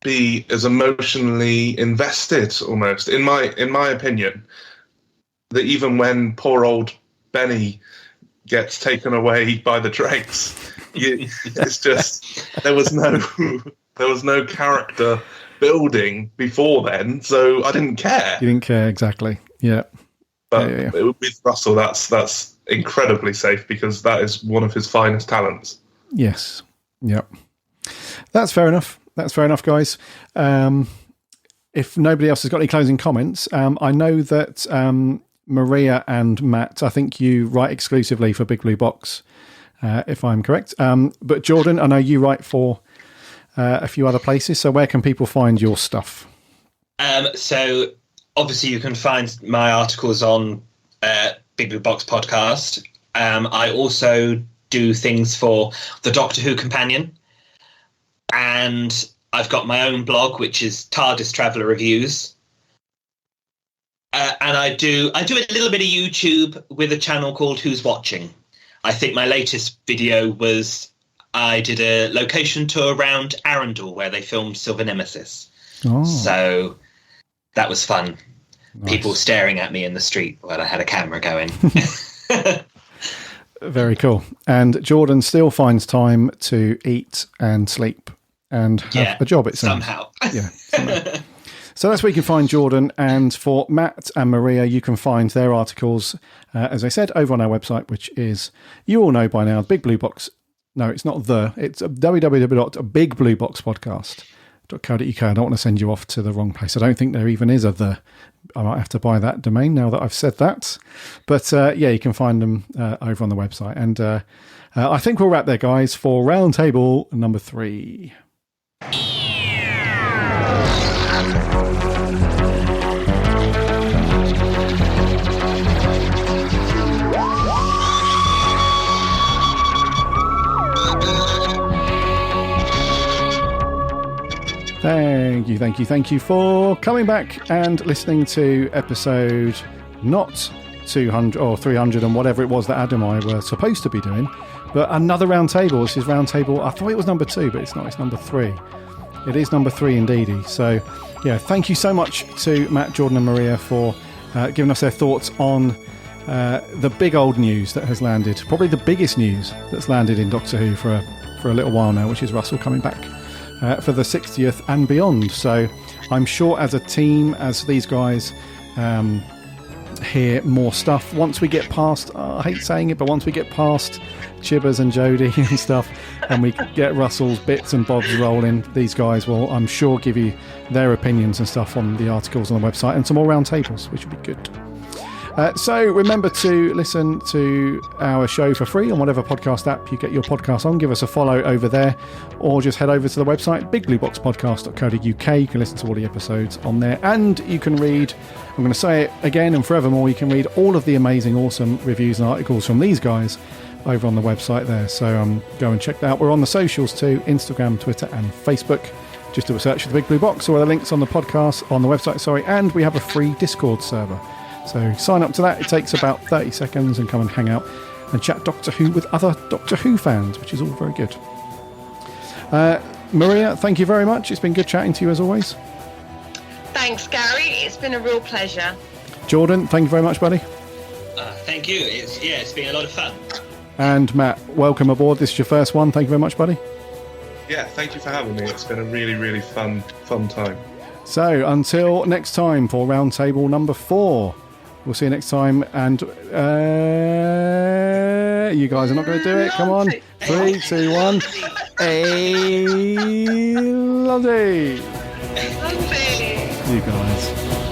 be as emotionally invested almost in my opinion. That even when poor old Benny gets taken away by the dregs, it's just there was no character building before then, so I didn't care. You didn't care, exactly. Yeah, but yeah. With Russell, that's incredibly safe because that is one of his finest talents. Yes. Yep. That's fair enough. Guys. If nobody else has got any closing comments, I know that Maria and Matt, I think you write exclusively for Big Blue Box, if I'm correct. But Jordan, I know you write for a few other places. So where can people find your stuff? So obviously you can find my articles on Big Blue Box Podcast. I also do things for the Doctor Who Companion, and I've got my own blog, which is TARDIS Traveller Reviews. And I do a little bit of YouTube with a channel called Who's Watching. I think my latest video was I did a location tour around Arundel where they filmed Silver Nemesis. Oh. So that was fun. Nice. People staring at me in the street while I had a camera going. Very cool. And Jordan still finds time to eat and sleep and have a job, it sounds. Somehow. Yeah, somehow. So that's where you can find Jordan. And for Matt and Maria, you can find their articles, as I said, over on our website, which is, you all know by now, Big Blue Box. No, it's not it's www.bigblueboxpodcast.co.uk. I don't want to send you off to the wrong place. I don't think there even is a the. I might have to buy that domain now that I've said that. But you can find them over on the website. And I think we'll wrap there, guys, for Roundtable number 3. Thank you for coming back and listening to episode not 200 or 300 and whatever it was that Adam and I were supposed to be doing, but another Roundtable. This is Roundtable, I thought it was number 2, but it's not, it's number 3. It is number 3 indeedy. So yeah, thank you so much to Matt, Jordan and Maria for giving us their thoughts on the big old news that has landed, probably the biggest news that's landed in Doctor Who for a little while now, which is Russell coming back for the 60th and beyond. So I'm sure as a team, as these guys hear more stuff, once we get past, I hate saying it, but once we get past Chibbers and Jodie and stuff, and we get Russell's bits and bobs rolling, these guys will, I'm sure, give you their opinions and stuff on the articles on the website and some more round tables, which would be good. So remember to listen to our show for free on whatever podcast app you get your podcast on. Give us a follow over there, or just head over to the website, bigblueboxpodcast.co.uk. You can listen to all the episodes on there, and you can read, I'm going to say it again and forevermore, you can read all of the amazing, awesome reviews and articles from these guys over on the website there. So go and check that out. We're on the socials too, Instagram, Twitter and Facebook. Just do a search for the Big Blue Box, or the links on the podcast, on the website, and we have a free Discord server. So sign up to that. It takes about 30 seconds and come and hang out and chat Doctor Who with other Doctor Who fans, which is all very good. Maria, thank you very much. It's been good chatting to you as always. Thanks, Gary. It's been a real pleasure. Jordan, thank you very much, buddy. Thank you. It's been a lot of fun. And Matt, welcome aboard. This is your first one. Thank you very much, buddy. Yeah, thank you for having me. It's been a really, really fun time. So until next time for Roundtable number 4. We'll see you next time, and you guys are not going to do it. Come on. 3, 2, 1. Lovely. You guys.